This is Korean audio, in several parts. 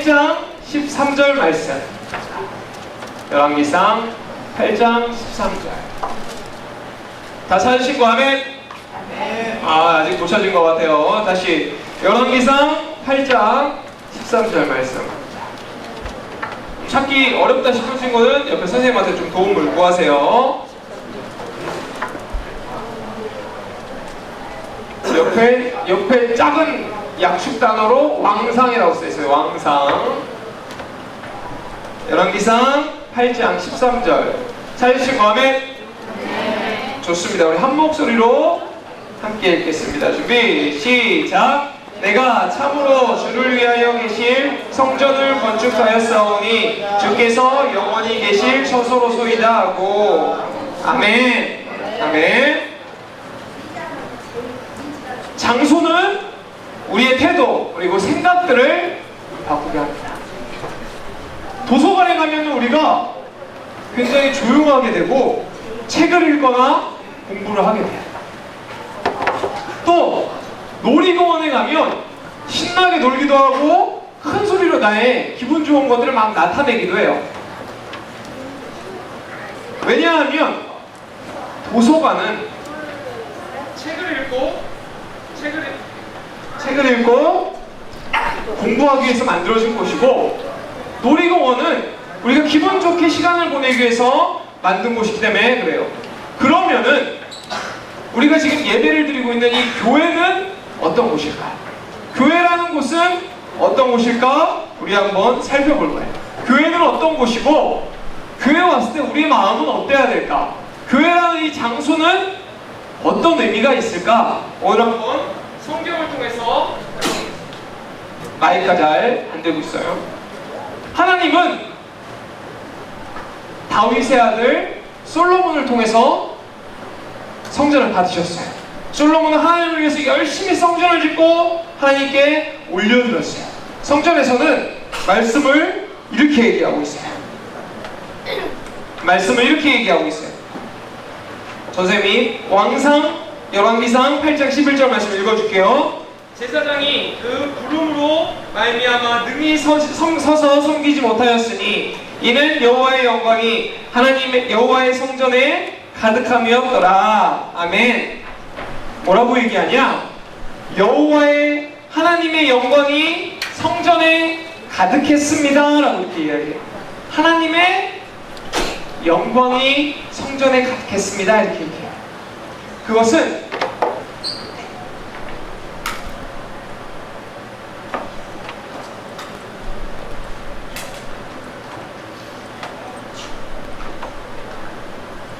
8장 13절 말씀. 열왕기상 8장 13절. 다 찾으신 거 아멘? 아직 못 찾은 것 같아요. 다시 열왕기상 8장 13절 말씀. 찾기 어렵다 싶으신 거는 옆에 선생님한테 좀 도움을 구하세요. 옆에 작은 약축 단어로 왕상이라고 써있어요. 왕상. 열왕기상 8장 13절 찾으신 거 아멘? 좋습니다. 우리 한 목소리로 함께 읽겠습니다. 준비 시작. 내가 참으로 주를 위하여 계실 성전을 건축하였사오니 주께서 영원히 계실 처소로소이다 하고. 아멘. 아멘. 장소는 우리의 태도 그리고 생각들을 바꾸게 합니다. 도서관에 가면 우리가 굉장히 조용하게 되고 책을 읽거나 공부를 하게 돼요. 또 놀이공원에 가면 신나게 놀기도 하고 큰 소리로 나의 기분 좋은 것들을 막 나타내기도 해요. 왜냐하면 도서관은 책을 읽고 공부하기 위해서 만들어진 곳이고, 놀이공원은 우리가 기분 좋게 시간을 보내기 위해서 만든 곳이기 때문에 그래요. 그러면은 우리가 지금 예배를 드리고 있는 이 교회는 어떤 곳일까요? 교회라는 곳은 어떤 곳일까? 우리 한번 살펴볼 거예요. 교회는 어떤 곳이고, 교회 왔을 때 우리의 마음은 어때야 될까? 교회라는 이 장소는 어떤 의미가 있을까? 오늘 한번 성경을 통해서, 마이크가 잘 안 되고 있어요. 하나님은 다윗의 아들 솔로몬을 통해서 성전을 받으셨어요. 솔로몬은 하나님을 위해서 열심히 성전을 짓고 하나님께 올려드렸어요. 성전에서는 말씀을 이렇게 얘기하고 있어요. 말씀을 이렇게 얘기하고 있어요. 선생님이 열왕기상 8장 11절 말씀 읽어줄게요. 제사장이 그 구름으로 말미암아 능히 서서 섬기지 못하였으니 이는 여호와의 영광이 하나님의 여호와의 성전에 가득함이었더라. 아멘. 뭐라고 얘기하냐? 여호와의 하나님의 영광이 성전에 가득했습니다 라고 이렇게 이야기해요. 하나님의 영광이 성전에 가득했습니다 이렇게 얘기해요. 그것은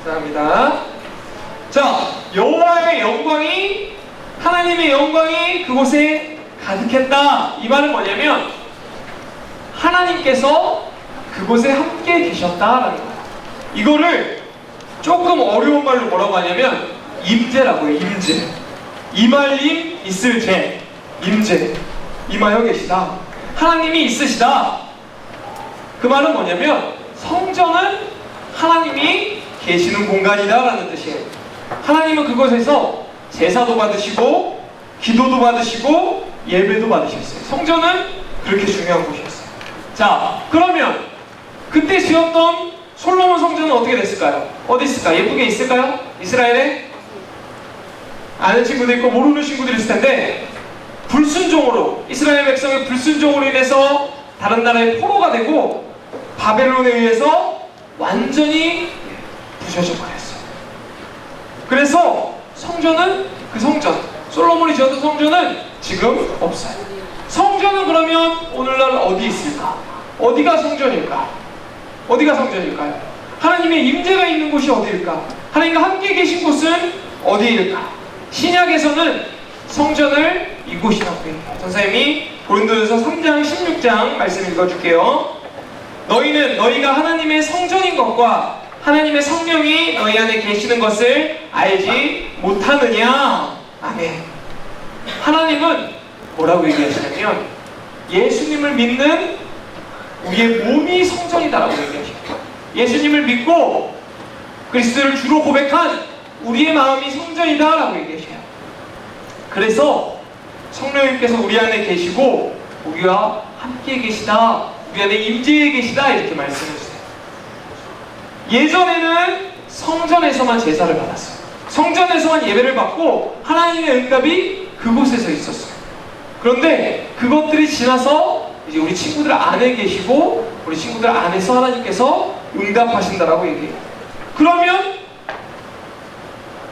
감사합니다. 자, 여호와의 영광이, 하나님의 영광이 그곳에 가득했다. 이 말은 뭐냐면 하나님께서 그곳에 함께 계셨다라는 거예요. 이거를 조금 어려운 말로 뭐라고 하냐면 임재라고 해요. 임재. 임할림 있을 재. 임재. 임하여 계시다. 하나님이 있으시다. 그 말은 뭐냐면 성전은 하나님이 계시는 공간이다 라는 뜻이에요. 하나님은 그곳에서 제사도 받으시고 기도도 받으시고 예배도 받으셨어요. 성전은 그렇게 중요한 곳이었어요. 자, 그러면 그때 지었던 솔로몬 성전은 어떻게 됐을까요? 어디 있을까요? 예쁘게 있을까요? 이스라엘에? 아는 친구도 있고 모르는 친구들이 있을 텐데, 불순종으로, 이스라엘 백성의 불순종으로 인해서 다른 나라의 포로가 되고 바벨론에 의해서 완전히 부셔져 버렸어요. 그래서 성전은, 그 성전, 솔로몬이 지었던 성전은 지금 없어요. 성전은 그러면 오늘날 어디 있을까? 어디가 성전일까? 어디가 성전일까요? 하나님의 임재가 있는 곳이 어디일까? 하나님과 함께 계신 곳은 어디일까? 신약에서는 성전을 이곳이라고 얘기해요. 선생님이 고린도전서 3장 16장 말씀 읽어줄게요. 너희는 너희가 하나님의 성전인 것과 하나님의 성령이 너희 안에 계시는 것을 알지 못하느냐? 아멘. 하나님은 뭐라고 얘기하시냐면 예수님을 믿는 우리의 몸이 성전이다라고 얘기하십니다. 예수님을 믿고 그리스도를 주로 고백한 우리의 마음이 성전이다라고 얘기하셔요. 그래서 성령님께서 우리 안에 계시고 우리와 함께 계시다, 우리 안에 임재해 계시다, 이렇게 말씀해 주세요. 예전에는 성전에서만 제사를 받았어요. 성전에서만 예배를 받고 하나님의 응답이 그곳에서 있었어요. 그런데 그것들이 지나서 이제 우리 친구들 안에 계시고 우리 친구들 안에서 하나님께서 응답하신다라고 얘기해요. 그러면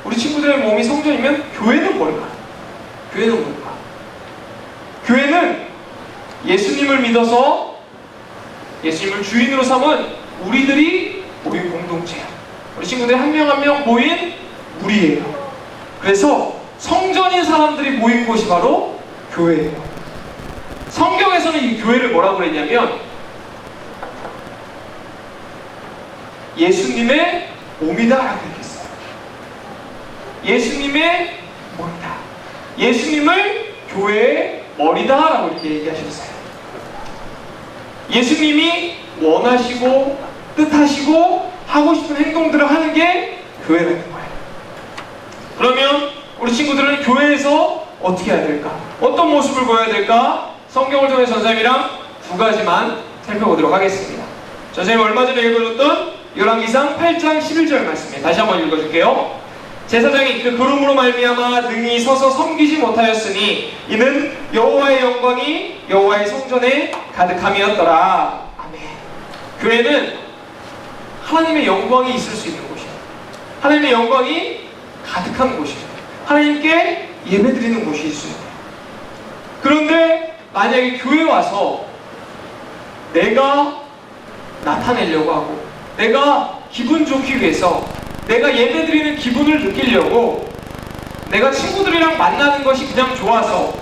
우리 친구들의 몸이 성전이면 교회는 뭘까? 교회는 뭘까? 교회는 예수님을 믿어서 예수님을 주인으로 삼은 우리들이 모인 공동체예요. 우리 친구들이 한 명 한 명 모인 무리예요. 그래서 성전인 사람들이 모인 곳이 바로 교회예요. 성경에서는 이 교회를 뭐라고 그랬냐면 예수님의 몸이다 라고 얘기했어요. 예수님의 몸이다. 예수님을 교회의 머리다 라고 이렇게 얘기하셨어요. 예수님이 원하시고 뜻하시고 하고 싶은 행동들을 하는 게 교회라는 거예요. 그러면 우리 친구들은 교회에서 어떻게 해야 될까? 어떤 모습을 보여야 될까? 성경을 통해 전사님이랑 두 가지만 살펴보도록 하겠습니다. 전사님 얼마 전에 읽어줬던 열왕기상 8장 11절 말씀에 다시 한번 읽어줄게요. 제사장이 그 구름으로 말미암아 능히 서서 섬기지 못하였으니 이는 여호와의 영광이 여호와의 성전에 가득함이었더라. 아멘. 교회는 하나님의 영광이 있을 수 있는 곳이에요. 하나님의 영광이 가득한 곳이에요. 하나님께 예배드리는 곳이 있어요. 그런데 만약에 교회에 와서 내가 나타내려고 하고 내가 기분 좋기 위해서 내가 예배드리는 기분을 느끼려고 내가 친구들이랑 만나는 것이 그냥 좋아서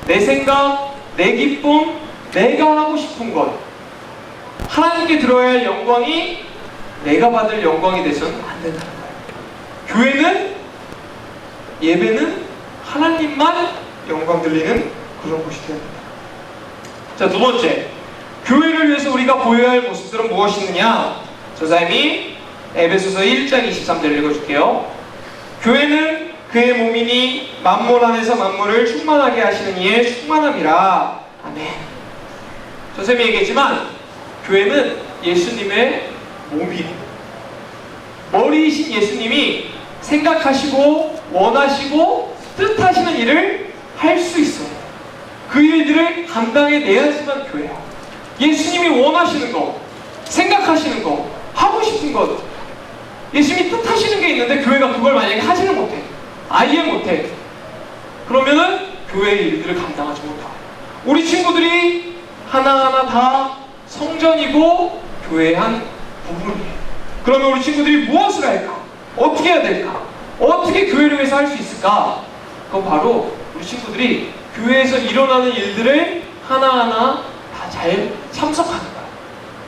내 생각, 내 기쁨, 내가 하고 싶은 것 하나님께 들어야 할 영광이 내가 받을 영광이 돼서는 안 된다는 거예요. 교회는 예배는 하나님만 영광 들리는 그런 곳이 되어야 됩니다. 자, 두 번째, 교회를 위해서 우리가 보여야 할 모습들은 무엇이 있느냐? 전사님이 에베소서 1장 23절을 읽어줄게요. 교회는 그의 몸이니 만물 안에서 만물을 충만하게 하시는 이의 충만함이라. 아멘. 전사님이 얘기했지만 교회는 예수님의 몸이에요. 머리이신 예수님이 생각하시고 원하시고 뜻하시는 일을 할 수 있어요. 그 일들을 감당해내야지만 교회야. 예수님이 원하시는 거, 생각하시는 거, 하고 싶은 것, 예수님이 뜻하시는 게 있는데 교회가 그걸 만약에 하지는 못해, 아예 못해, 그러면은 교회의 일들을 감당하지 못하고 우리 친구들이 하나하나 다 성전이고 교회의 한 부분이에요. 그러면 우리 친구들이 무엇을 할까? 어떻게 해야 될까? 어떻게 교회를 위해서 할 수 있을까? 그건 바로 우리 친구들이 교회에서 일어나는 일들을 하나하나 다 잘 참석하는 거야.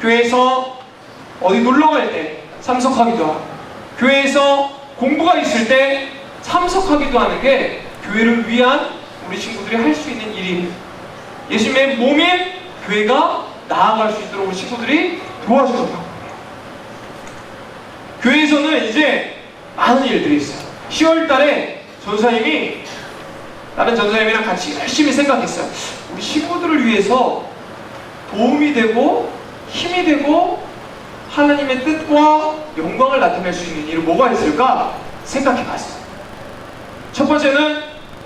교회에서 어디 놀러 갈 때 참석하기도 하고 교회에서 공부가 있을 때 참석하기도 하는 게 교회를 위한 우리 친구들이 할 수 있는 일입니다. 예수님의 몸인 교회가 나아갈 수 있도록 우리 친구들이 도와주는 거예요. 교회에서는 이제 많은 일들이 있어요. 10월 달에 전사님이 다른 전사님이랑 같이 열심히 생각했어요. 우리 친구들을 위해서 도움이 되고 힘이 되고 하나님의 뜻과 영광을 나타낼 수 있는 일은 뭐가 있을까 생각해 봤어요. 첫 번째는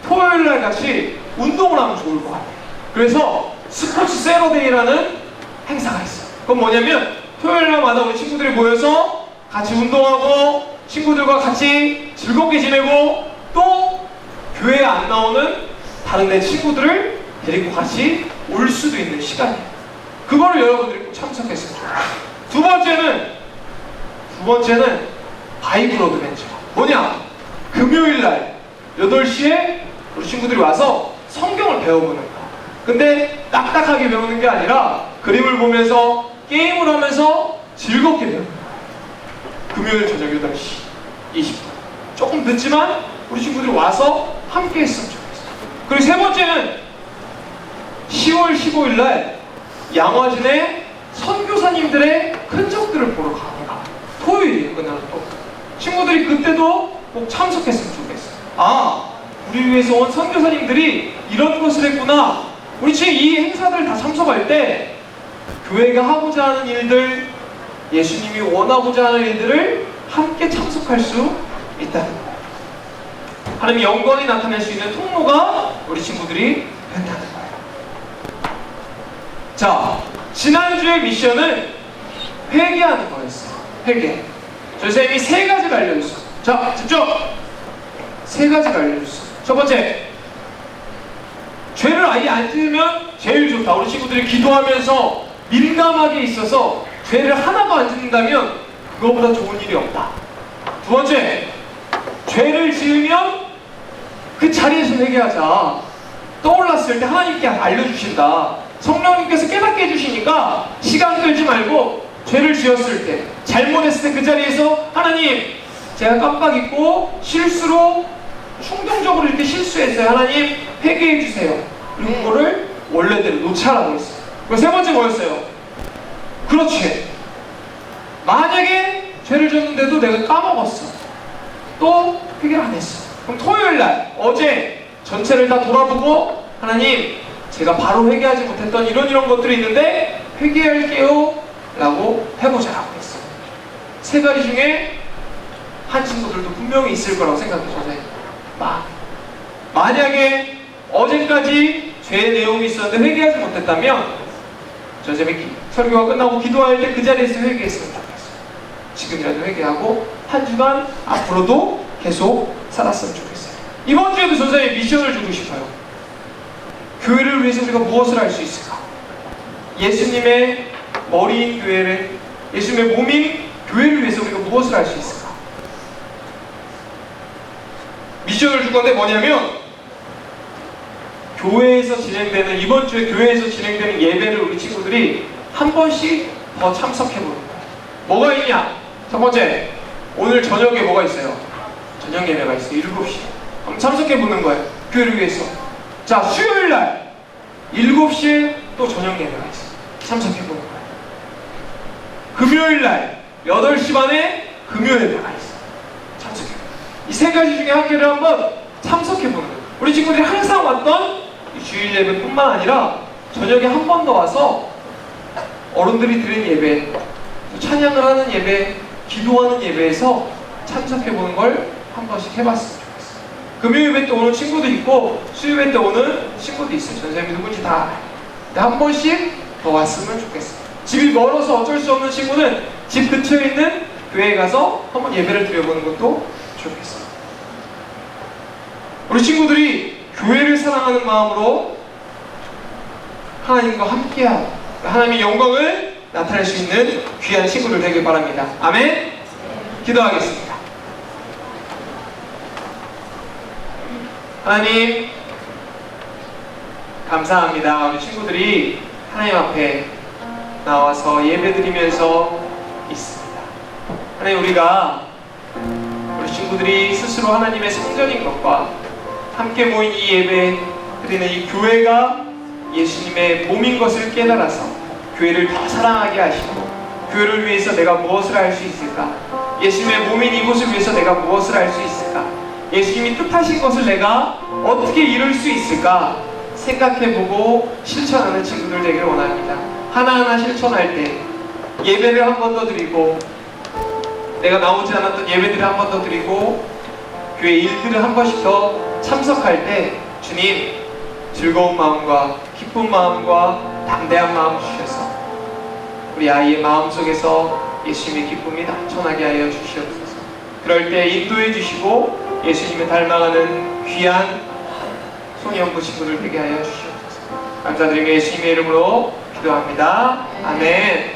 토요일날 같이 운동을 하면 좋을 것 같아요. 그래서 스포츠 세러데이라는 행사가 있어요. 그건 뭐냐면 토요일날마다 우리 친구들이 모여서 같이 운동하고 친구들과 같이 즐겁게 지내고 또 교회에 안 나오는 다른 내 친구들을 데리고 같이 올 수도 있는 시간이에요. 그거를 여러분들이 꼭 참석했으면 좋겠어요. 두 번째는 바이블 어드벤처. 뭐냐? 금요일날 8시에 우리 친구들이 와서 성경을 배워보는 거야. 근데 딱딱하게 배우는 게 아니라 그림을 보면서 게임을 하면서 즐겁게 배우는 거야. 금요일 저녁 8시 20분. 조금 늦지만 우리 친구들이 와서 함께 했으면 좋겠어. 그리고 세 번째는 10월 15일날 양화진에 선교사님들의 흔적들을 보러 갑니다. 토요일이에요. 그날은 또 친구들이 그때도 꼭 참석했으면 좋겠어요. 아, 우리 위해서 온 선교사님들이 이런 것을 했구나, 우리 지금 이 행사들 다 참석할 때 교회가 하고자 하는 일들, 예수님이 원하고자 하는 일들을 함께 참석할 수 있다는 거예요. 하나님의 영광이 나타날 수 있는 통로가 우리 친구들이 된다는 거예요. 자, 지난주의 미션은 회개하는 거였어요. 회개. 선생님이 세 가지를 알려줬어요. 자, 집중! 세 가지를 알려줬어요. 첫 번째, 죄를 아예 안 지으면 제일 좋다. 우리 친구들이 기도하면서 민감하게 있어서 죄를 하나도 안 짓는다면 그거보다 좋은 일이 없다. 두 번째, 죄를 지으면 그 자리에서 회개하자. 떠올랐을 때 하나님께 알려주신다. 성령님께서 깨닫게 해주시니까 시간 끌지 말고 죄를 지었을 때, 잘못했을 때 그 자리에서 하나님, 제가 깜빡 잊고 실수로 충동적으로 이렇게 실수했어요. 하나님 회개해 주세요. 그리고 그거를 원래대로 놓자라고 했어요. 그리고 세 번째 뭐였어요? 그렇지. 만약에 죄를 졌는데도 내가 까먹었어. 또 회개를 안 했어. 그럼 토요일날 어제 전체를 다 돌아보고 하나님, 제가 바로 회개하지 못했던 이런 것들이 있는데 회개할게요 라고 해보자라고 했어요. 세 가지 중에 한 친구들도 분명히 있을 거라고 생각해요. 선생님, 만약에 어제까지 죄의 내용이 있었는데 회개하지 못했다면 선생님이 설교가 끝나고 기도할 때 그 자리에서 회개했으면 좋겠어요. 지금이라도 회개하고 한 주간 앞으로도 계속 살았으면 좋겠어요. 이번 주에도 선생님 미션을 주고 싶어요. 교회를 위해서 우리가 무엇을 할 수 있을까? 예수님의 머리인 교회를, 예수님의 몸인 교회를 위해서 우리가 무엇을 할 수 있을까? 미션을 줄 건데 뭐냐면, 교회에서 진행되는, 이번 주에 교회에서 진행되는 예배를 우리 친구들이 한 번씩 더 참석해보는 거예요. 뭐가 있냐? 첫 번째, 오늘 저녁에 뭐가 있어요? 저녁 예배가 있어요. 7시. 그럼 참석해보는 거예요. 교회를 위해서. 자, 수요일날 7시에 또 저녁 예배가 있어요. 참석해보는 거예요. 금요일날 8시 반에 금요 예배가 있어요. 참석해보는 거예요. 이 세 가지 중에 한 개를 한번 참석해보는 거예요. 우리 친구들이 항상 왔던 이 주일 예배뿐만 아니라 저녁에 한 번 더 와서 어른들이 드린 예배, 찬양을 하는 예배, 기도하는 예배에서 참석해보는 걸 한 번씩 해봤으면 좋겠어요. 금요 예배 때 오는 친구도 있고 수요 예배 때 오는 친구도 있어요. 선생님이 누군지 다 알아요. 근데 한 번씩 더 왔으면 좋겠어요. 집이 멀어서 어쩔 수 없는 친구는 집 근처에 있는 교회에 가서 한번 예배를 드려보는 것도 좋겠어요. 우리 친구들이 교회를 사랑하는 마음으로 하나님과 함께하고 하나님의 영광을 나타낼 수 있는 귀한 친구들 되길 바랍니다. 아멘. 기도하겠습니다. 하나님, 감사합니다. 우리 친구들이 하나님 앞에 나와서 예배드리면서 있습니다. 하나님, 우리가 우리 친구들이 스스로 하나님의 성전인 것과 함께 모인 이 예배 드리는 이 교회가 예수님의 몸인 것을 깨달아서 교회를 더 사랑하게 하시고, 교회를 위해서 내가 무엇을 할 수 있을까? 예수님의 몸인 이곳을 위해서 내가 무엇을 할 수 있을까? 예수님이 뜻하신 것을 내가 어떻게 이룰 수 있을까? 생각해보고 실천하는 친구들 되기를 원합니다. 하나하나 실천할 때 예배를 한 번 더 드리고, 내가 나오지 않았던 예배들을 한 번 더 드리고, 교회 일들을 한 번씩 더 참석할 때 주님, 즐거운 마음과 기쁜 마음과 담대한 마음 주셔서 우리 아이의 마음속에서 예수님의 기쁨이 넘쳐나게 하여 주시옵소서. 그럴 때 인도해 주시고 예수님을 닮아가는 귀한 소년부 친구들 되게 하여 주시옵소서. 감사드리며 예수님의 이름으로 기도합니다. 아멘.